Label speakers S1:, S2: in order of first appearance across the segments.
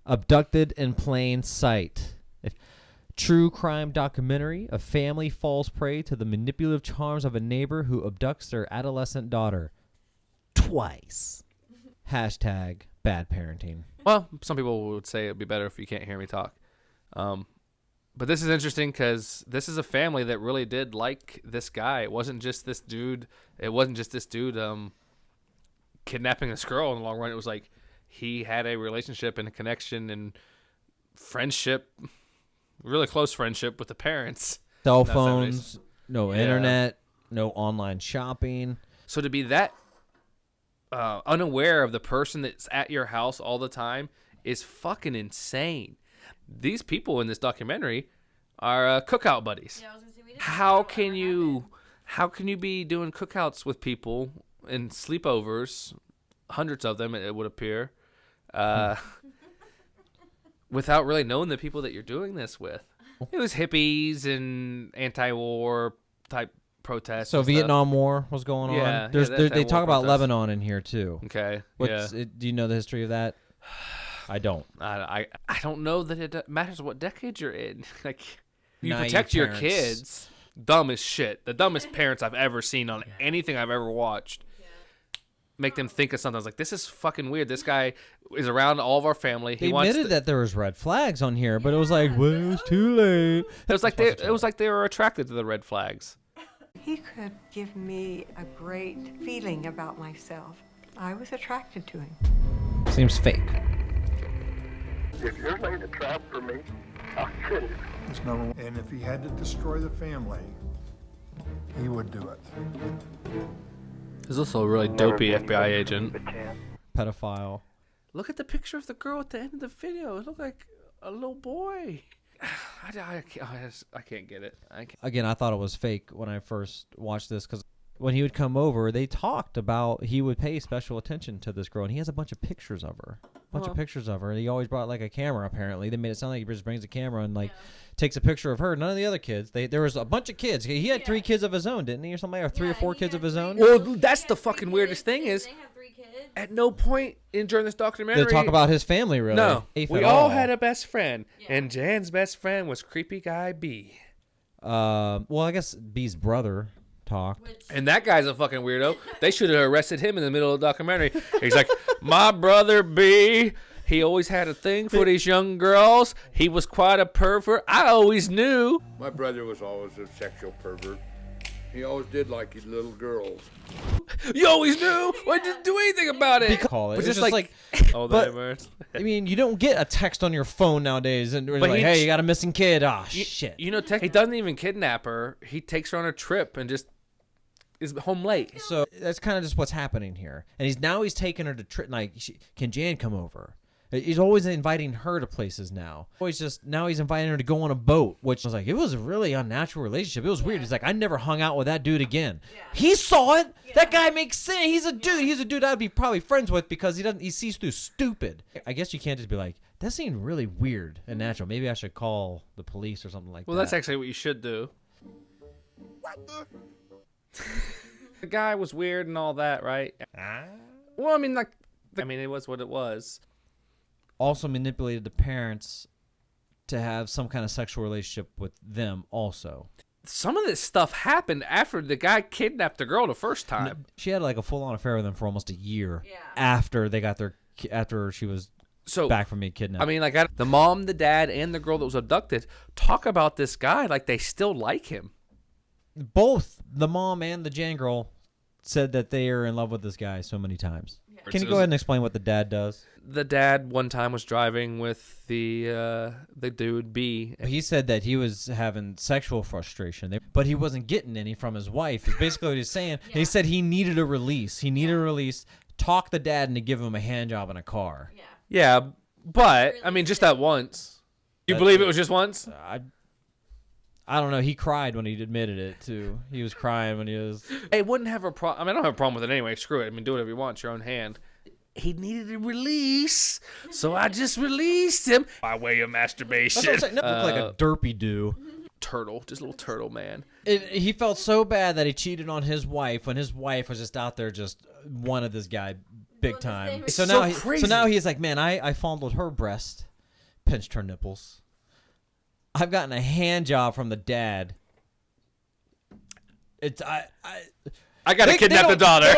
S1: Abducted in Plain Sight. A true crime documentary. A family falls prey to the manipulative charms of a neighbor who abducts their adolescent daughter. Twice. Hashtag bad parenting.
S2: Well, some people would say it'd be better if you can't hear me talk. But this is interesting because this is a family that really did like this guy. It wasn't just this dude. Kidnapping this girl in the long run. It was like he had a relationship and a connection and friendship, really close friendship with the parents.
S1: Cell phones, no internet, no online shopping.
S2: So to be that unaware of the person that's at your house all the time is fucking insane. These people in this documentary are cookout buddies. Yeah, I was gonna say, we didn't how can you be doing cookouts with people and sleepovers, hundreds of them it would appear, without really knowing the people that you're doing this with? It was hippies and anti-war type protests.
S1: So Vietnam War was going on.
S2: Yeah,
S1: they talk about Lebanon in here too.
S2: Okay.
S1: Do you know the history of that? I don't.
S2: I don't know that it matters what decade you're in. Like, you
S1: Naive
S2: protect your
S1: parents.
S2: kids. Dumb as shit. The dumbest parents I've ever seen on anything I've ever watched. Make them think of something. I was like, this is fucking weird. This guy is around all of our family.
S1: They admitted that there was red flags on here, but it was like, well, it was too late.
S2: It was like they were attracted to the red flags.
S3: He could give me a great feeling about myself. I was attracted to him.
S1: Seems fake.
S4: If you're laying a trap for me, I'll kill you.
S5: That's number one. And if he had to destroy the family, he would do it.
S2: He's also a really dopey FBI agent.
S1: Pedophile.
S2: Look at the picture of the girl at the end of the video. It looked like a little boy. I can't get it.
S1: Again, I thought it was fake when I first watched this because when he would come over, they talked about he would pay special attention to this girl, and he has a bunch of pictures of her. And he always brought like a camera. Apparently, they made it sound like he just brings a camera and takes a picture of her. None of the other kids. There was a bunch of kids. He had 3 kids of his own, didn't he, or something, or 3 or 4 kids of his own?
S2: Well, that's the fucking weirdest thing is, at no point during this documentary
S1: they talk about his family. Really,
S2: no. We all had a best friend, and Jan's best friend was creepy guy B.
S1: Well, I guess B's brother talked.
S2: And that guy's a fucking weirdo. They should have arrested him in the middle of the documentary. He's like, my brother B, he always had a thing for these young girls. He was quite a pervert. I always knew.
S6: My brother was always a sexual pervert. He always did like his little girls.
S2: You always knew? Why didn't do anything about it?
S1: Call it.
S2: But
S1: It's
S2: just
S1: just like I mean, you don't get a text on your phone nowadays and like, hey, you got a missing kid. Shit.
S2: You know, he doesn't even kidnap her. He takes her on a trip and just is home late.
S1: So that's kind of just what's happening here. And he's taking her to trip. Like, can Jan come over? He's always inviting her to places now. Now he's inviting her to go on a boat, which was like, it was a really unnatural relationship. It was weird. He's like, I never hung out with that dude again. Yeah. He saw it. Yeah. That guy makes sense. He's a dude. He's a dude I'd be probably friends with because he sees through stupid. I guess you can't just be like, that seemed really weird and natural. Maybe I should call the police or something like that.
S2: Well, that's actually what you should do. What the? The guy was weird and all that, right? Well, I mean, it was what it was.
S1: Also manipulated the parents to have some kind of sexual relationship with them also.
S2: Some of this stuff happened after the guy kidnapped the girl the first time.
S1: She had like a full-on affair with him for almost a year after she was back from being kidnapped.
S2: I mean, like the mom, the dad, and the girl that was abducted talk about this guy like they still like him.
S1: Both the mom and the Jan girl said that they are in love with this guy so many times. Can you go ahead and explain what the dad does?
S2: The dad one time was driving with the dude B.
S1: He said that he was having sexual frustration, but he wasn't getting any from his wife. It's basically what he's saying. Yeah. He said he needed a release. He needed a release. Talk the dad into give him a hand job in a car.
S2: Yeah, but I mean, just that once. You believe it was just once?
S1: I don't know. He cried when he admitted it, too. He was crying when he was...
S2: Hey, wouldn't have a problem. I mean, I don't have a problem with it anyway. Screw it. I mean, do whatever you want. It's your own hand. He needed a release, so I just released him by way of masturbation.
S1: That's what I'm saying. Looked like a derpy-doo.
S2: Turtle. Just a little turtle, man.
S1: He felt so bad that he cheated on his wife when his wife was just out there just wanted this guy big time. So now he's like, man, I fondled her breast. pinched her nipples. I've gotten a hand job from the dad. It's
S2: I gotta kidnap the daughter.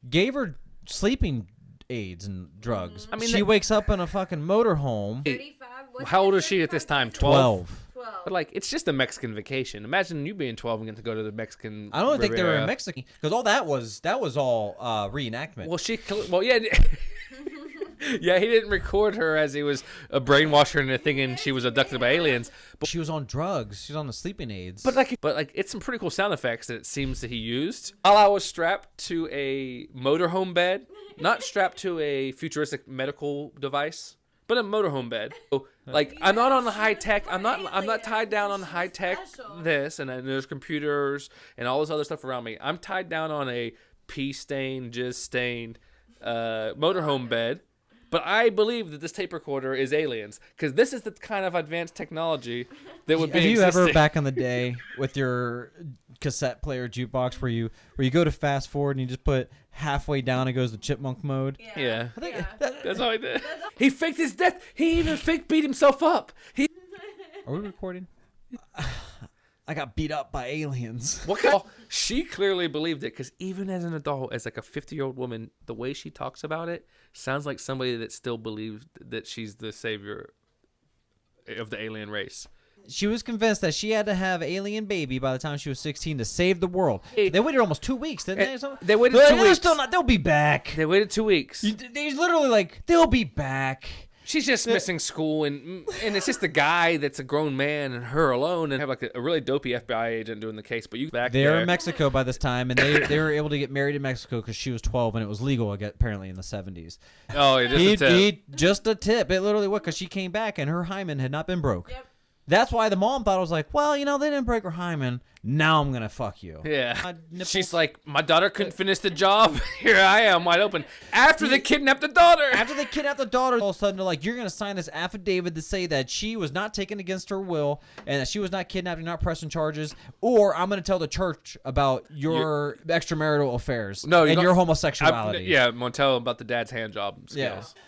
S1: Gave her sleeping aids and drugs.
S2: I mean,
S1: she wakes up in a fucking motorhome.
S7: 35.
S2: How old is she at this time?
S1: 12.
S2: But like, it's just a Mexican vacation. Imagine you being 12 and getting to go to the Mexican.
S1: I don't think they were
S2: Riviera.
S1: in Mexico because all that was all reenactment.
S2: Well, yeah. Yeah, he didn't record her as he was a brainwasher and thinking she was abducted by aliens. But
S1: she was on drugs. She was on the sleeping aids.
S2: But like, it's some pretty cool sound effects that it seems that he used. While I was strapped to a motorhome bed, not strapped to a futuristic medical device, but a motorhome bed. So, like, I'm not on the high tech. I'm not tied down on high tech. This and then there's computers and all this other stuff around me. I'm tied down on a pee stained, jizz stained motorhome bed. But I believe that this tape recorder is aliens because this is the kind of advanced technology that would be.
S1: Have you ever back in the day with your cassette player jukebox where you go to fast forward and you just put halfway down and goes to chipmunk mode?
S2: Yeah. I think that's how he did. He faked his death. He even beat himself up.
S1: Are we recording? I got beat up by aliens.
S2: She clearly believed it because even as an adult, as like a 50-year-old woman, the way she talks about it sounds like somebody that still believes that she's the savior of the alien race.
S1: She was convinced that she had to have alien baby by the time she was 16 to save the world. They waited almost 2 weeks, didn't they?
S2: They waited 2 weeks.
S1: They'll be back.
S2: They waited 2 weeks.
S1: He's literally like, they'll be back.
S2: She's just missing school, and it's just a guy that's a grown man and her alone, and have like a really dopey FBI agent doing the case. But you back
S1: They're
S2: there.
S1: in Mexico by this time, and they were able to get married in Mexico because she was 12 and it was legal apparently in the 70s.
S2: Oh, it is a tip.
S1: Just a tip. It literally was because she came back and her hymen had not been broke.
S7: Yep.
S1: That's why the mom thought it was like, well, they didn't break her hymen. Now I'm gonna fuck you.
S2: Yeah. She's like, my daughter couldn't finish the job. Here I am, wide open. After they kidnapped the daughter.
S1: After they kidnapped the daughter, all of a sudden they're like, you're gonna sign this affidavit to say that she was not taken against her will and that she was not kidnapped and not pressing charges, or I'm gonna tell the church about your extramarital affairs and your homosexuality.
S2: I'm gonna tell them about the dad's hand job skills.
S1: Yeah.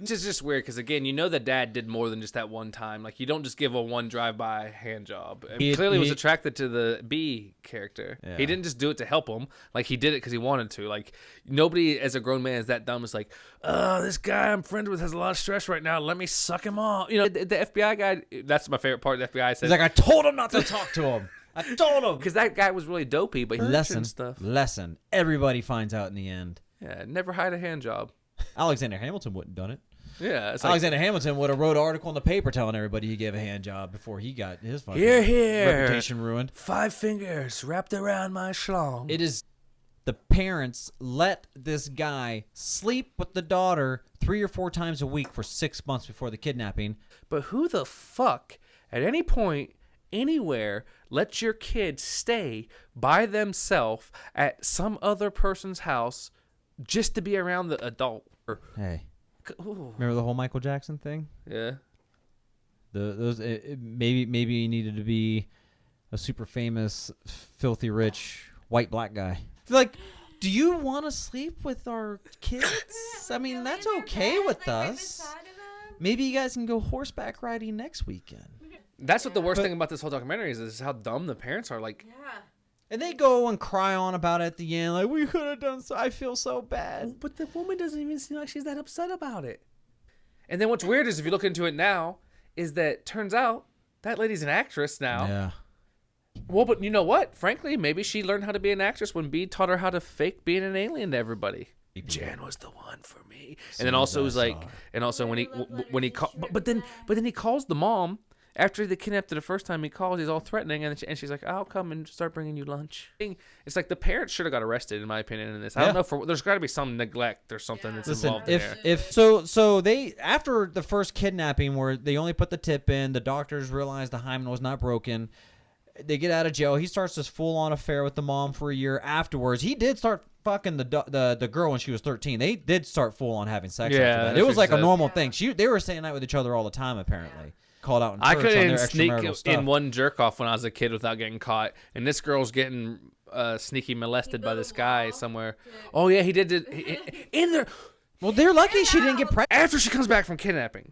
S2: It's just weird because again, the dad did more than just that one time. Like you don't just give a one drive-by hand job. He clearly was attracted to the B character. Yeah. He didn't just do it to help him. Like he did it because he wanted to. Like nobody as a grown man is that dumb. It's like, oh, this guy I'm friends with has a lot of stress right now. Let me suck him off. The FBI guy. That's my favorite part. The FBI says,
S1: he's like, I told him not to talk to him. I told him
S2: because that guy was really dopey. But he
S1: lesson
S2: stuff.
S1: Lesson. Everybody finds out in the end.
S2: Yeah, never hide a hand job.
S1: Alexander Hamilton wouldn't have done it.
S2: Yeah,
S1: Alexander Hamilton would have wrote an article in the paper telling everybody he gave a hand job before he got his fucking reputation ruined.
S2: 5 fingers wrapped around my schlong.
S1: It is the parents let this guy sleep with the daughter 3 or 4 times a week for 6 months before the kidnapping.
S2: But who the fuck at any point anywhere lets your kid stay by themselves at some other person's house just to be around the adult?
S1: Hey.
S2: Ooh.
S1: Remember the whole Michael Jackson thing?
S2: Yeah.
S1: Maybe he needed to be a super famous, filthy rich white black guy. Like, do you want to sleep with our kids? I mean, that's okay with us. Maybe you guys can go horseback riding next weekend.
S2: That's what the worst thing about this whole documentary is how dumb the parents are. Like,
S7: Yeah.
S1: And they go and cry on about it at the end, like, we could have done so. I feel so bad.
S2: But the woman doesn't even seem like she's that upset about it. And then what's weird is if you look into it now, is that turns out that lady's an actress now.
S1: Yeah.
S2: Well, but you know what? Frankly, maybe she learned how to be an actress when B taught her how to fake being an alien to everybody. Jan was the one for me. And then also it was like, and also when he but then he calls the mom. After they kidnapped her the first time, he calls. He's all threatening, and she's like, "I'll come and start bringing you lunch." It's like the parents should have got arrested, in my opinion, in this. I don't know. There's got to be some neglect or something that's involved in there.
S1: So they after the first kidnapping, where they only put the tip in, the doctors realized the hymen was not broken. They get out of jail. He starts this full-on affair with the mom for a year. Afterwards, he did start fucking the girl when she was 13. They did start full-on having sex after that. It was like a normal thing. They were staying out with each other all the time, apparently. Called out in church
S2: I
S1: on
S2: couldn't
S1: their
S2: sneak
S1: extramarital stuff.
S2: in one jerk off when I was a kid without getting caught, and this girl's getting sneaky molested by this guy somewhere. Oh yeah, he did it in there.
S1: Well, they're lucky she didn't get pregnant
S2: After she comes back from kidnapping,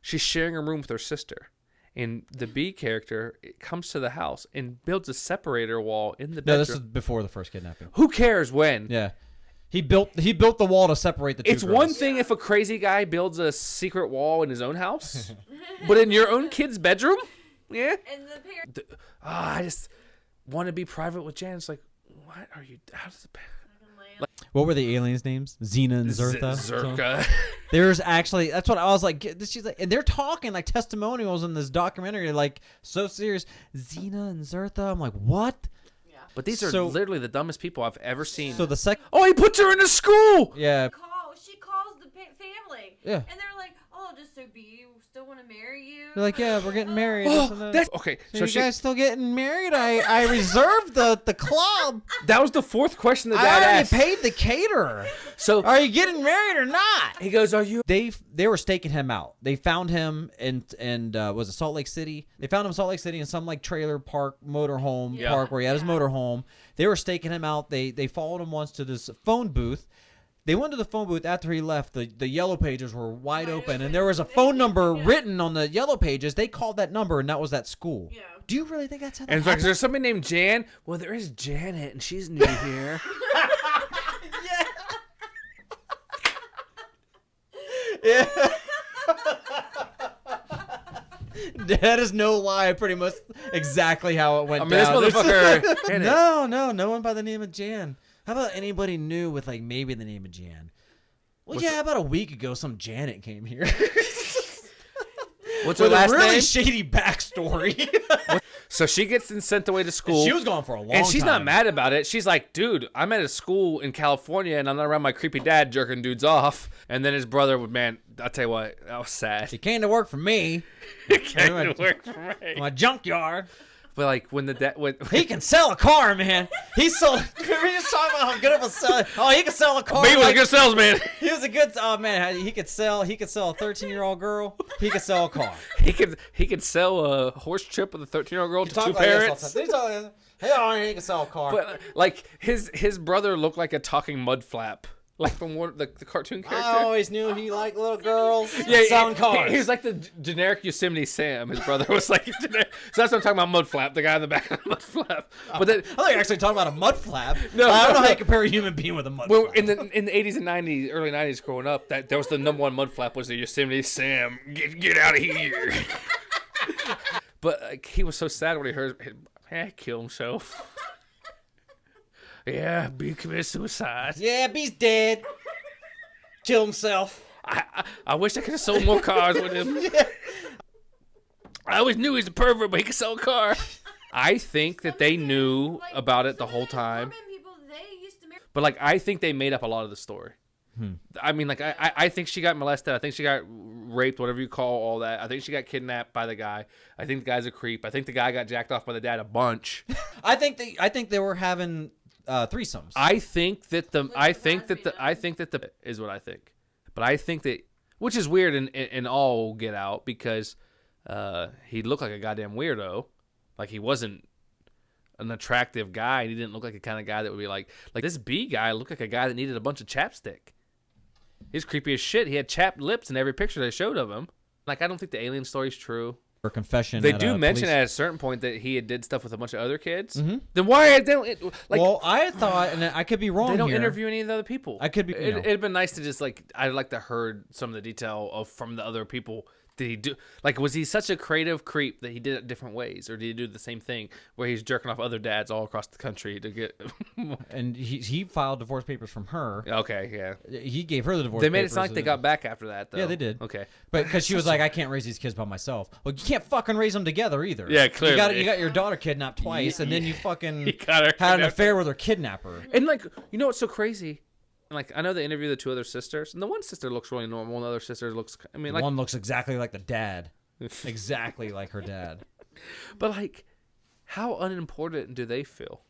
S2: She's sharing a room with her sister. And the B character comes to the house and builds a separator wall in the bedroom.
S1: No, this is before the first kidnapping.
S2: Who cares when?
S1: Yeah. He built the wall to separate the two
S2: It's
S1: girls.
S2: one thing if a crazy guy builds a secret wall in his own house, but in your own kid's bedroom? Yeah.
S7: And the parents.
S2: I just want to be private with Jan. It's like, what are you? How does it?
S1: What were the aliens' names? Xena and Zertha.
S2: Zerka.
S1: There's actually, that's what I was like. She's like, and they're talking like testimonials in this documentary, like so serious. Xena and Zertha. I'm like, what?
S2: But these are literally the dumbest people I've ever seen.
S1: So the second,
S2: Oh, he puts her in a school.
S1: yeah,
S7: She calls the family.
S1: Yeah.
S7: And they're like, oh, just so B still want to marry you?
S1: they're like, yeah, we're getting married.
S2: Oh,
S1: this and that.
S2: that's okay.
S1: So you guys still getting married? I reserved the club.
S2: that was the fourth question the
S1: I
S2: dad
S1: already
S2: asked.
S1: paid the caterer.
S2: So
S1: Are you getting married or not?
S2: he goes, "Are you?"
S1: They were staking him out. They found him in was it Salt Lake City? They found him in Salt Lake City in some like trailer park, motorhome park where he had his motorhome. They were staking him out. They followed him once to this phone booth. They went to the phone booth after he left. The yellow pages were wide open, and there was a phone number written on the yellow pages. They called that number, and that was that school.
S7: Yeah.
S1: Do you really think that's how that
S2: And in fact,
S1: happened?
S2: there's somebody named Jan. Well, there is Janet, and she's new here.
S1: Yeah. That is no lie. Pretty much exactly how it went
S2: I mean, this
S1: down.
S2: motherfucker.
S1: No one by the name of Jan. How about anybody new with like maybe the name of Jan? Well, yeah, about a week ago, some Janet came here
S2: What's her
S1: with a
S2: last
S1: really
S2: name?
S1: shady backstory.
S2: So she gets sent away to school.
S1: She was gone for a long time.
S2: And she's not mad about it. She's like, dude, I'm at a school in California, and I'm not around my creepy dad jerking dudes off. And then his brother would, man, I'll tell you what, that was sad.
S1: She came to work for me.
S2: Can't work for me.
S1: My junkyard.
S2: But like when the dad,
S1: He can sell a car, man. He sold. We were just talking about how good of a seller. Oh, he can sell a car.
S2: he was a
S1: like-
S2: good salesman.
S1: He was a good. Oh man, he could sell. He could sell a 13-year-old girl. He could sell a car.
S2: He could sell a horse trip with a 13-year-old girl to two parents.
S1: He can sell a car.
S2: But like his brother looked like a talking mud flap, like from one the cartoon character.
S1: I always knew he liked little girls.
S2: Yeah,
S1: selling cars.
S2: He was like the generic Yosemite Sam. His brother was like generic. So that's what I'm talking about. Mud flap, the guy in the back of the mud flap. But then,
S1: I thought you were actually talking about a mud flap.
S2: No,
S1: I don't know
S2: no.
S1: how you compare a human being with a mud
S2: well,
S1: flap.
S2: in the 80s and 90s, early 90s, growing up, that was the number one mud flap was the Yosemite Sam. Get out of here. But like, he was so sad when he heard, kill himself. Yeah, B committed suicide.
S1: Yeah, B's dead. Kill himself.
S2: I wish I could have sold more cars with him. I always knew he was a pervert, but he could sell a car. I think that they knew about it the whole time.
S7: People, they used to marry.
S2: But like, I think they made up a lot of the story. I mean, like, I think she got molested. I think she got raped, whatever you call all that. I think she got kidnapped by the guy. I think the guy's a creep. I think the guy got jacked off by the dad a bunch.
S1: I think they were having threesomes.
S2: I think that is what I think. But I think that, which is weird in all Get Out, because he looked like a goddamn weirdo. Like, he wasn't an attractive guy. He didn't look like the kind of guy that would be like this B guy looked like a guy that needed a bunch of chapstick. He's creepy as shit. He had chapped lips in every picture they showed of him. Like, I don't think the alien story's true.
S1: Or confession.
S2: They
S1: at,
S2: do mention
S1: police.
S2: at a certain point that he did stuff with a bunch of other kids.
S1: Mm-hmm.
S2: Then why they don't like?
S1: Well, I thought, and I could be wrong.
S2: They don't
S1: here.
S2: interview any of the other people.
S1: I could be.
S2: It'd been nice to just like I'd like to heard some of the detail from the other people. Did he do like was he such a creative creep that he did it different ways, or did he do the same thing where he's jerking off other dads all across the country to get?
S1: And he filed divorce papers from her.
S2: Okay, yeah.
S1: He gave her the divorce.
S2: They made it
S1: papers
S2: sound like they got back after that, though.
S1: Yeah, they did.
S2: Okay,
S1: But because she was like, I can't raise these kids by myself. Well, you can't fucking raise them together either.
S2: Yeah, clearly.
S1: You got your daughter kidnapped twice, and then you fucking
S2: He got her
S1: had an
S2: kidnapped.
S1: affair with her kidnapper.
S2: and like you know what's so crazy? Like I know they interviewed the two other sisters, and the one sister looks really normal, and the other sister looks. I mean, like
S1: One looks exactly like the dad. Exactly like her dad.
S2: But like, how unimportant do they feel?